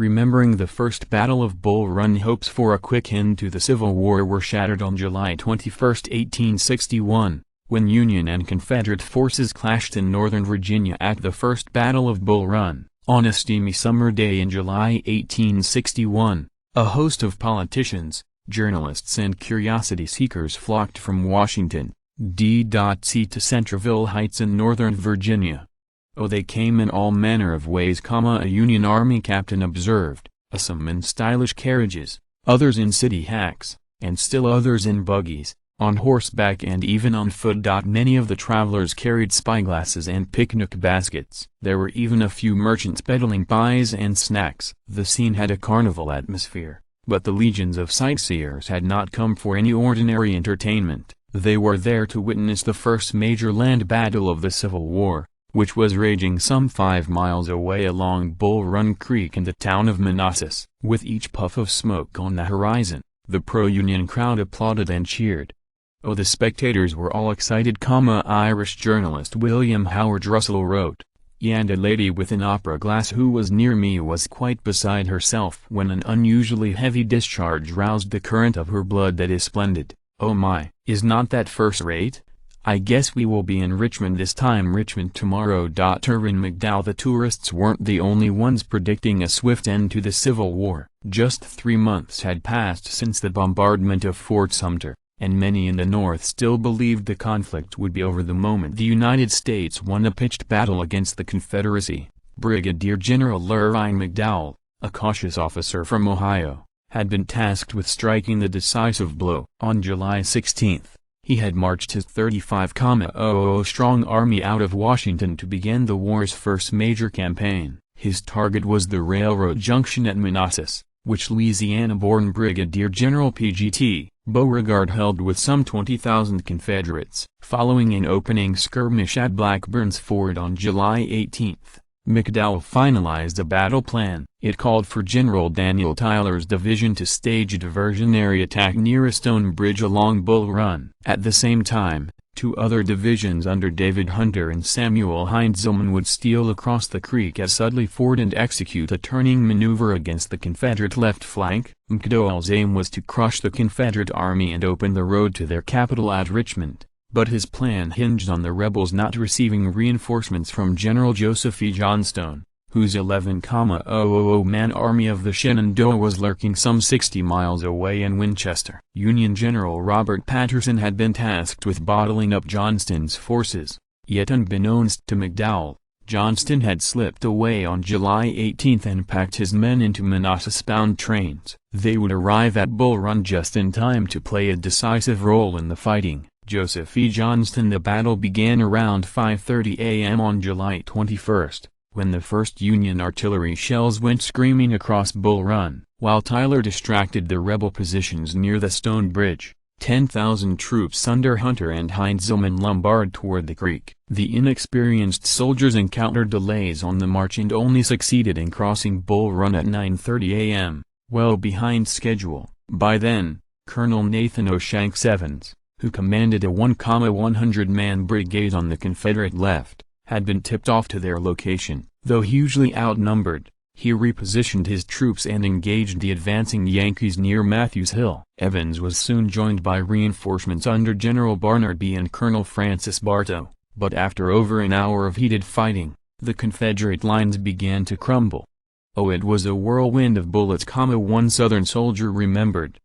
Remembering the First Battle of Bull Run, hopes for a quick end to the Civil War were shattered on July 21, 1861, when Union and Confederate forces clashed in Northern Virginia at the First Battle of Bull Run. On a steamy summer day in July 1861, a host of politicians, journalists and curiosity seekers flocked from Washington, D.C. to Centreville Heights in Northern Virginia. "Oh, they came in all manner of ways," a Union Army captain observed, "some in stylish carriages, others in city hacks, and still others in buggies, on horseback and even on foot. Many of the travelers carried spyglasses and picnic baskets. There were even a few merchants peddling pies and snacks." The scene had a carnival atmosphere, but the legions of sightseers had not come for any ordinary entertainment. They were there to witness the first major land battle of the Civil War, which was raging some 5 miles away along Bull Run Creek in the town of Manassas. With each puff of smoke on the horizon, the pro-Union crowd applauded and cheered. "Oh, the spectators were all excited," Irish journalist William Howard Russell wrote, "and a lady with an opera glass who was near me was quite beside herself when an unusually heavy discharge roused the current of her blood. That is splendid. Oh my, is not that first rate? I guess we will be in Richmond this time, Richmond tomorrow." Irvin McDowell: "The tourists weren't the only ones predicting a swift end to the Civil War. Just 3 months had passed since the bombardment of Fort Sumter, and many in the North still believed the conflict would be over the moment the United States won a pitched battle against the Confederacy." Brigadier General Irvin McDowell, a cautious officer from Ohio, had been tasked with striking the decisive blow. On July 16, he had marched his 35,000-strong army out of Washington to begin the war's first major campaign. His target was the railroad junction at Manassas, which Louisiana-born Brigadier General P.G.T. Beauregard held with some 20,000 Confederates. Following an opening skirmish at Blackburn's Ford on July 18, McDowell finalized a battle plan. It called for General Daniel Tyler's division to stage a diversionary attack near a stone bridge along Bull Run. At the same time, 2 other divisions under David Hunter and Samuel Heintzelman would steal across the creek at Sudley Ford and execute a turning maneuver against the Confederate left flank. McDowell's aim was to crush the Confederate army and open the road to their capital at Richmond. But his plan hinged on the rebels not receiving reinforcements from General Joseph E. Johnstone, whose 11,000-man army of the Shenandoah was lurking some 60 miles away in Winchester. Union General Robert Patterson had been tasked with bottling up Johnston's forces, yet unbeknownst to McDowell, Johnston had slipped away on July 18 and packed his men into Manassas-bound trains. They would arrive at Bull Run just in time to play a decisive role in the fighting. Joseph E. Johnston. The battle began around 5:30 a.m. on July 21, when the first Union artillery shells went screaming across Bull Run. While Tyler distracted the rebel positions near the stone bridge, 10,000 troops under Hunter and Heintzelman lumbered toward the creek. The inexperienced soldiers encountered delays on the march and only succeeded in crossing Bull Run at 9:30 a.m., well behind schedule. By then, Colonel Nathan O'Shanks Evans, who commanded a 1,100-man brigade on the Confederate left, had been tipped off to their location. Though hugely outnumbered, he repositioned his troops and engaged the advancing Yankees near Matthews Hill. Evans was soon joined by reinforcements under General Barnard B. and Colonel Francis Bartow, but after over an hour of heated fighting, the Confederate lines began to crumble. "Oh, it was a whirlwind of bullets," one Southern soldier remembered.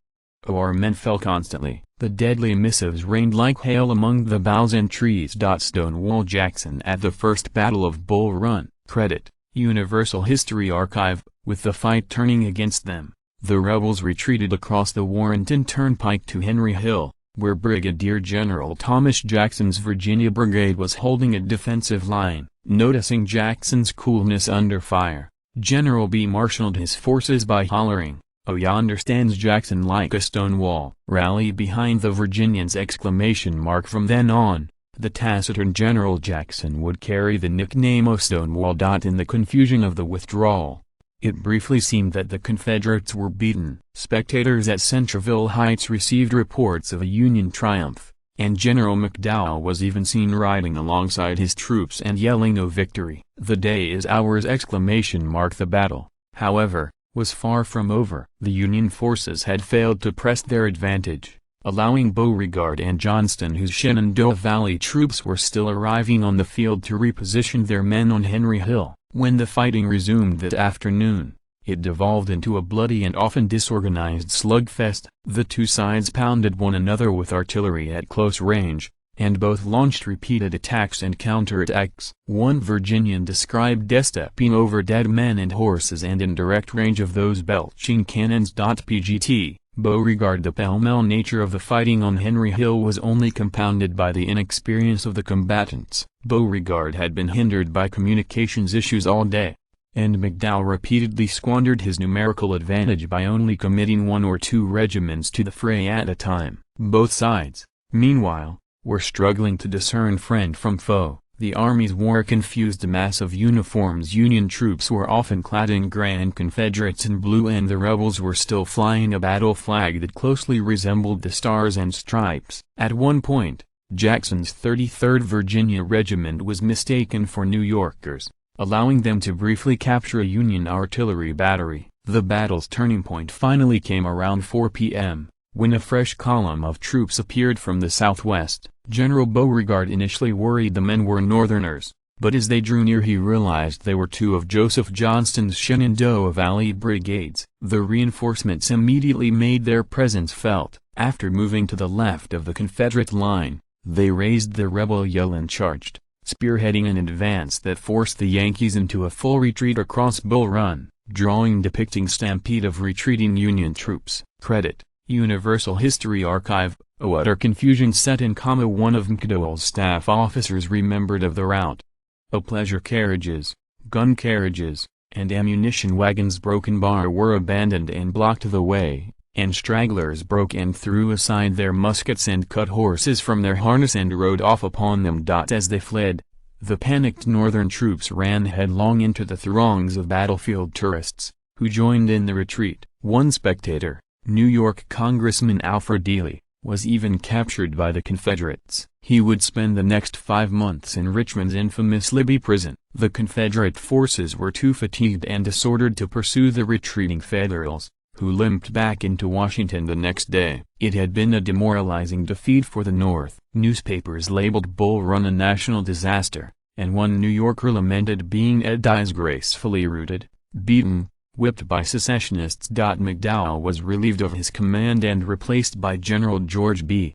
"Oh, our men fell constantly. The deadly missives rained like hail among the boughs and trees." Stonewall Jackson at the First Battle of Bull Run. Credit, Universal History Archive. With the fight turning against them, the rebels retreated across the Warrenton Turnpike to Henry Hill, where Brigadier General Thomas Jackson's Virginia Brigade was holding a defensive line. Noticing Jackson's coolness under fire, General B marshaled his forces by hollering, "Oh, yonder stands Jackson like a stone wall." Rally behind the Virginians! From then on, the taciturn General Jackson would carry the nickname of Stonewall. In the confusion of the withdrawal, it briefly seemed that the Confederates were beaten. Spectators at Centreville Heights received reports of a Union triumph, and General McDowell was even seen riding alongside his troops and yelling, "No victory! The day is ours!" The battle, however, was far from over. The Union forces had failed to press their advantage, allowing Beauregard and Johnston, whose Shenandoah Valley troops were still arriving on the field, to reposition their men on Henry Hill. When the fighting resumed that afternoon, it devolved into a bloody and often disorganized slugfest. The two sides pounded one another with artillery at close range, and both launched repeated attacks and counterattacks. One Virginian described stepping over dead men and horses and in direct range of those belching cannons. Pgt. Beauregard. The pell-mell nature of the fighting on Henry Hill was only compounded by the inexperience of the combatants. Beauregard had been hindered by communications issues all day, and McDowell repeatedly squandered his numerical advantage by only committing 1 or 2 regiments to the fray at a time. Both sides, meanwhile, were struggling to discern friend from foe. The armies wore a confused mass of uniforms. Union troops were often clad in gray and Confederates in blue, and the rebels were still flying a battle flag that closely resembled the Stars and Stripes. At one point, Jackson's 33rd Virginia Regiment was mistaken for New Yorkers, allowing them to briefly capture a Union artillery battery. The battle's turning point finally came around 4 p.m., when a fresh column of troops appeared from the southwest. General Beauregard initially worried the men were Northerners, but as they drew near he realized they were 2 of Joseph Johnston's Shenandoah Valley brigades. The reinforcements immediately made their presence felt. After moving to the left of the Confederate line, they raised the rebel yell and charged, spearheading an advance that forced the Yankees into a full retreat across Bull Run. Drawing depicting stampede of retreating Union troops. Credit: Universal History Archive. Utter confusion set in, one of McDowell's staff officers remembered of the rout. Pleasure carriages, gun carriages, and ammunition wagons broken bar were abandoned and blocked the way, and stragglers broke and threw aside their muskets and cut horses from their harness and rode off upon them. As they fled, the panicked Northern troops ran headlong into the throngs of battlefield tourists, who joined in the retreat. One spectator, New York Congressman Alfred Dealey, was even captured by the Confederates. He would spend the next 5 months in Richmond's infamous Libby prison. The Confederate forces were too fatigued and disordered to pursue the retreating Federals, who limped back into Washington the next day. It had been a demoralizing defeat for the North. Newspapers labeled Bull Run a national disaster, and one New Yorker lamented being disgracefully routed, beaten, whipped by secessionists. McDowell was relieved of his command and replaced by General George B.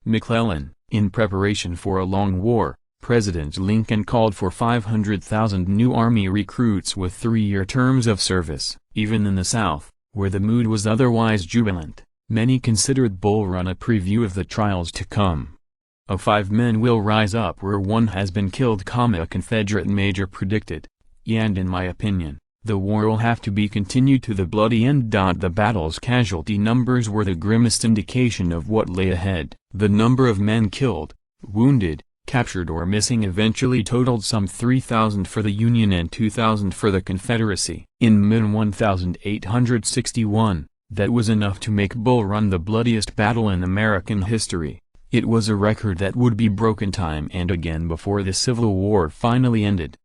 McClellan. In preparation for a long war, President Lincoln called for 500,000 new Army recruits with 3-year terms of service. Even in the South, where the mood was otherwise jubilant, many considered Bull Run a preview of the trials to come. 5 men will rise up where 1 has been killed, a Confederate major predicted. And in my opinion, the war will have to be continued to the bloody end. The battle's casualty numbers were the grimmest indication of what lay ahead. The number of men killed, wounded, captured or missing eventually totaled some 3,000 for the Union and 2,000 for the Confederacy. In mid-1861, that was enough to make Bull Run the bloodiest battle in American history. It was a record that would be broken time and again before the Civil War finally ended.